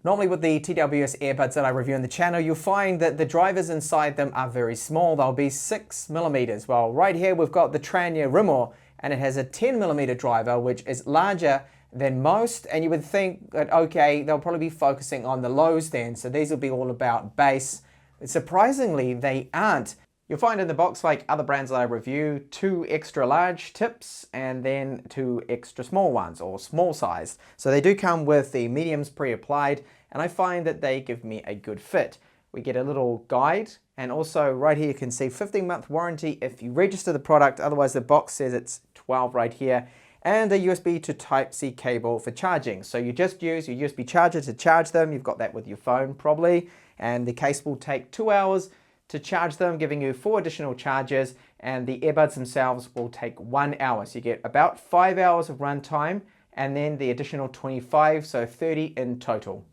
Normally with the TWS earbuds that I review on the channel, you'll find that the drivers inside them are very small. They'll be 6mm. Well, right here we've got the Tranya Rimor, and it has a 10mm driver, which is larger than most. And you would think that, okay, they'll probably be focusing on the lows then, so these will be all about bass. But surprisingly, they aren't. You'll find in the box, like other brands that I review, 2 extra large tips and then 2 extra small ones, or small sized. So they do come with the mediums pre-applied, and I find that they give me a good fit. We get a little guide, and also right here you can see 15-month warranty if you register the product, otherwise the box says it's 12 right here, and a USB to Type-C cable for charging. So you just use your USB charger to charge them. You've got that with your phone probably, and the case will take 2 hours to charge them, giving you 4 additional charges, and the earbuds themselves will take 1 hour. So you get about 5 hours of runtime, and then the additional 25, so 30 in total.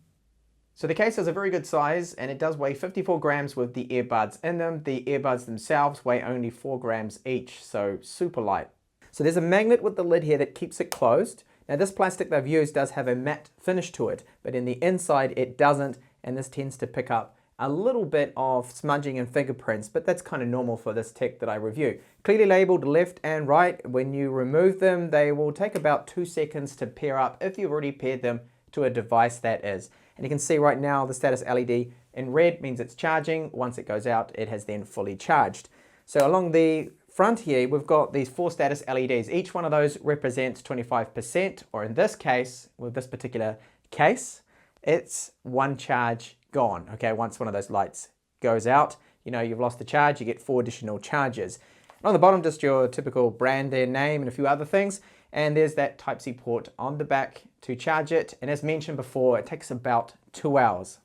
So the case is a very good size, and it does weigh 54 grams with the earbuds in them. The earbuds themselves weigh only 4 grams each, so super light. So there's a magnet with the lid here that keeps it closed. Now this plastic they've used does have a matte finish to it, but in the inside it doesn't, and this tends to pick up a little bit of smudging and fingerprints, but that's kind of normal for this tech that I review. Clearly labeled left and right. When you remove them, they will take about 2 seconds to pair up if you've already paired them to a device that is. And you can see right now the status LED in red means it's charging. Once it goes out, it has then fully charged. So along the front here, we've got these 4 status LEDs. Each one of those represents 25%, or in this case, with this particular case, it's 1 charge gone. Okay, once one of those lights goes out, you know you've lost the charge, you get 4 additional charges. And on the bottom, just your typical brand, their name, and a few other things. And there's that Type-C port on the back to charge it. And as mentioned before, it takes about 2 hours.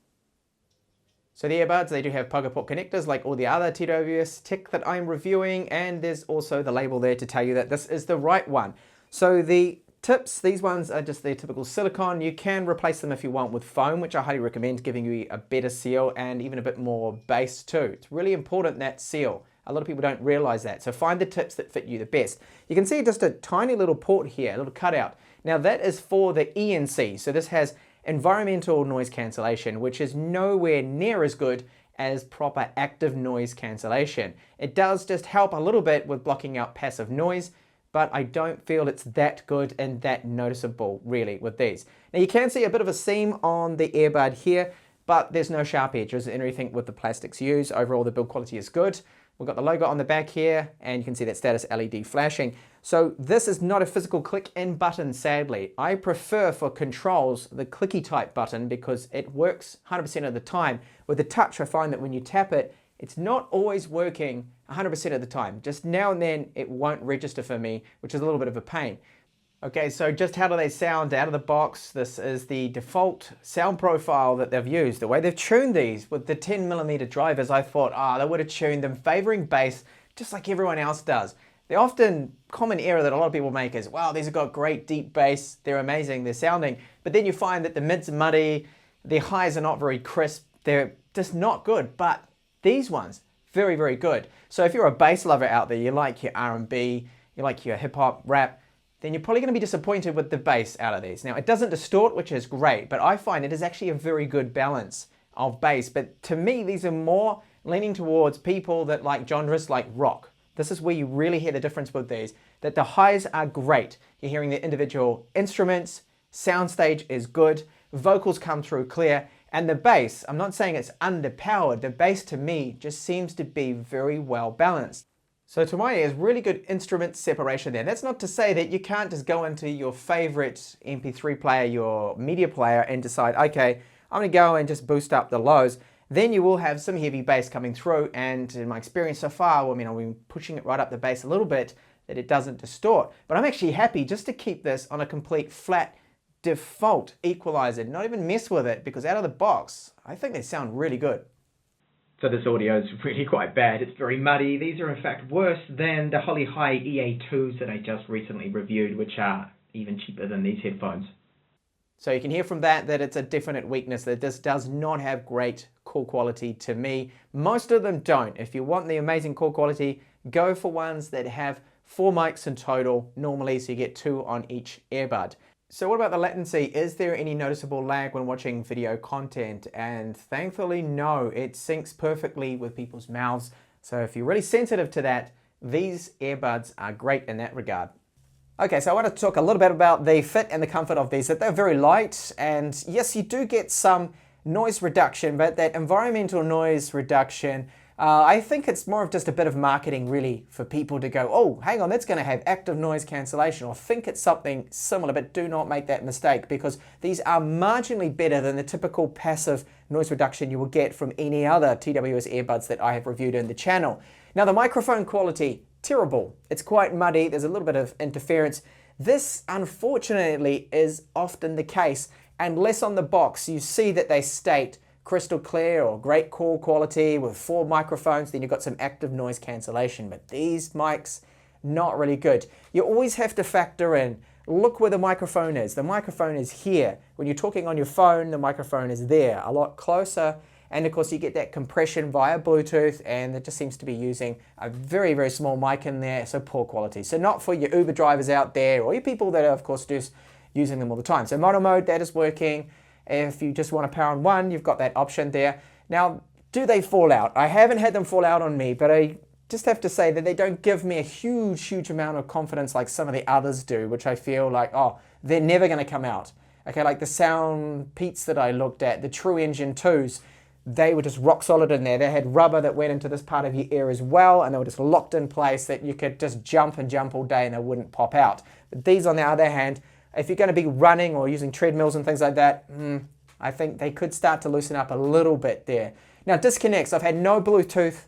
So the earbuds, they do have Pogo port connectors like all the other TWS tech that I'm reviewing. And there's also the label there to tell you that this is the right one. So the tips, these ones are just the typical silicone. You can replace them if you want with foam, which I highly recommend, giving you a better seal and even a bit more bass too. It's really important, that seal. A lot of people don't realize that. So find the tips that fit you the best. You can see just a tiny little port here, a little cutout. Now that is for the ENC. So this has environmental noise cancellation, which is nowhere near as good as proper active noise cancellation. It does just help a little bit with blocking out passive noise, but I don't feel it's that good and that noticeable really with these. Now you can see a bit of a seam on the earbud here, but there's no sharp edges or anything with the plastics used. Overall the build quality is good. We've got the logo on the back here, and you can see that status LED flashing. So this is not a physical click-in button, sadly. I prefer for controls the clicky type button because it works 100% of the time. With the touch, I find that when you tap it, it's not always working 100% of the time. Just now and then it won't register for me, which is a little bit of a pain. Okay, so just how do they sound out of the box? This is the default sound profile that they've used. The way they've tuned these with the 10mm drivers, I thought, they would have tuned them favoring bass just like everyone else does. The often common error that a lot of people make is, wow, these have got great deep bass, they're amazing, they're sounding, but then you find that the mids are muddy, the highs are not very crisp, they're just not good, but these ones, very, very good. So if you're a bass lover out there, you like your R&B, you like your hip hop, rap, then you're probably going to be disappointed with the bass out of these. Now it doesn't distort, which is great, but I find it is actually a very good balance of bass. But to me, these are more leaning towards people that like genres like rock. This is where you really hear the difference with these, that the highs are great. You're hearing the individual instruments, soundstage is good, vocals come through clear, and the bass, I'm not saying it's underpowered, the bass to me just seems to be very well balanced. So to my ears, really good instrument separation there. That's not to say that you can't just go into your favorite MP3 player, your media player, and decide, okay, I'm gonna go and just boost up the lows. Then you will have some heavy bass coming through, and in my experience so far, I've been pushing it right up the bass a little bit, that it doesn't distort. But I'm actually happy just to keep this on a complete flat default equalizer, not even mess with it, because out of the box, I think they sound really good. So this audio is really quite bad. It's very muddy. These are in fact worse than the Holly High EA2s that I just recently reviewed, which are even cheaper than these headphones. So you can hear from that it's a definite weakness, that this does not have great call quality to me. Most of them don't. If you want the amazing call quality, go for ones that have 4 mics in total normally, so you get 2 on each earbud. So what about the latency? Is there any noticeable lag when watching video content? And thankfully, no, it syncs perfectly with people's mouths. So if you're really sensitive to that, these earbuds are great in that regard. Okay, so I want to talk a little bit about the fit and the comfort of these. That they're very light, and yes, you do get some noise reduction, but that environmental noise reduction, I think it's more of just a bit of marketing really for people to go, oh, hang on, that's going to have active noise cancellation, or think it's something similar, but do not make that mistake, because these are marginally better than the typical passive noise reduction you will get from any other TWS earbuds that I have reviewed in the channel. Now the microphone quality, terrible. It's quite muddy, there's a little bit of interference. This, unfortunately, is often the case, unless on the box you see that they state crystal clear or great call quality with 4 microphones, then you've got some active noise cancellation. But these mics, not really good. You always have to factor in, look where the microphone is. The microphone is here. When you're talking on your phone, the microphone is there, a lot closer. And of course you get that compression via Bluetooth, and it just seems to be using a very, very small mic in there, so poor quality. So not for your Uber drivers out there, or your people that are of course just using them all the time. So mono mode, that is working. If you just want to power on one, you've got that option there. Now, do they fall out? I haven't had them fall out on me, but I just have to say that they don't give me a huge, huge amount of confidence like some of the others do, which I feel like, oh, they're never going to come out. Okay, like the Sound Peats that I looked at, the True Engine 2s, they were just rock solid in there. They had rubber that went into this part of your ear as well, and they were just locked in place that you could just jump and jump all day and they wouldn't pop out. But these, on the other hand, if you're going to be running or using treadmills and things like that, I think they could start to loosen up a little bit there. Now disconnects, I've had no Bluetooth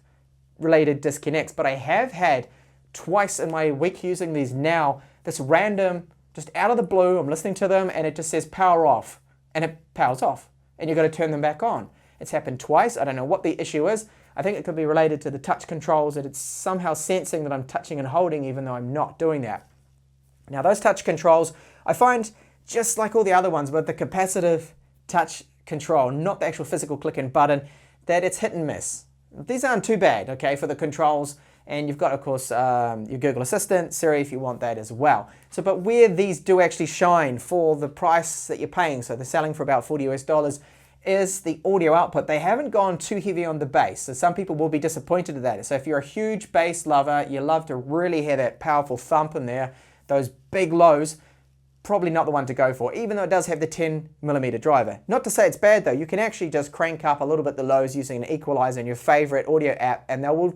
related disconnects, but I have had twice in my week using these now, this random, just out of the blue, I'm listening to them and it just says power off, and it powers off, and you've got to turn them back on. It's happened twice. I don't know what the issue is. I think it could be related to the touch controls, that it's somehow sensing that I'm touching and holding even though I'm not doing that. Now those touch controls, I find just like all the other ones with the capacitive touch control, not the actual physical click and button, that it's hit and miss. These aren't too bad, okay, for the controls. And you've got, of course, your Google Assistant, Siri if you want that as well. So, but where these do actually shine for the price that you're paying, so they're selling for about $40 US, is the audio output. They haven't gone too heavy on the bass, so some people will be disappointed at that. So if you're a huge bass lover, you love to really hear that powerful thump in there, those big lows, probably not the one to go for, even though it does have the 10mm driver. Not to say it's bad though, you can actually just crank up a little bit the lows using an equalizer in your favorite audio app and they will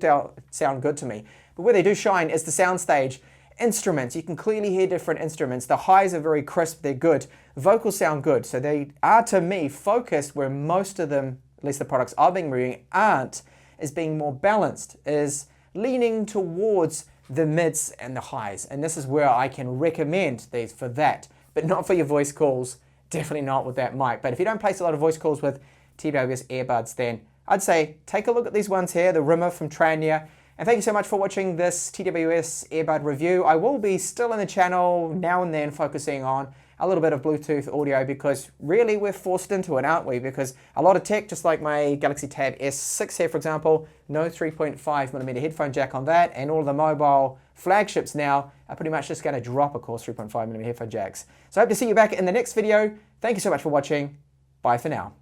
sound good to me. But where they do shine is the soundstage. Instruments, you can clearly hear different instruments. The highs are very crisp, they're good. Vocals sound good, so they are, to me, focused where most of them, at least the products I've been reviewing, aren't, is being more balanced, is leaning towards the mids and the highs. And this is where I can recommend these for that, but not for your voice calls, definitely not with that mic. But if you don't place a lot of voice calls with TWS earbuds, then I'd say take a look at these ones here, the Rimor from Tranya. And thank you so much for watching this TWS earbud review. I will be still in the channel now and then focusing on a little bit of Bluetooth audio because really we're forced into it, aren't we? Because a lot of tech, just like my Galaxy Tab S6 here, for example, no 3.5mm headphone jack on that, and all the mobile flagships now are pretty much just going to drop, of course, 3.5mm headphone jacks. So I hope to see you back in the next video. Thank you so much for watching. Bye for now.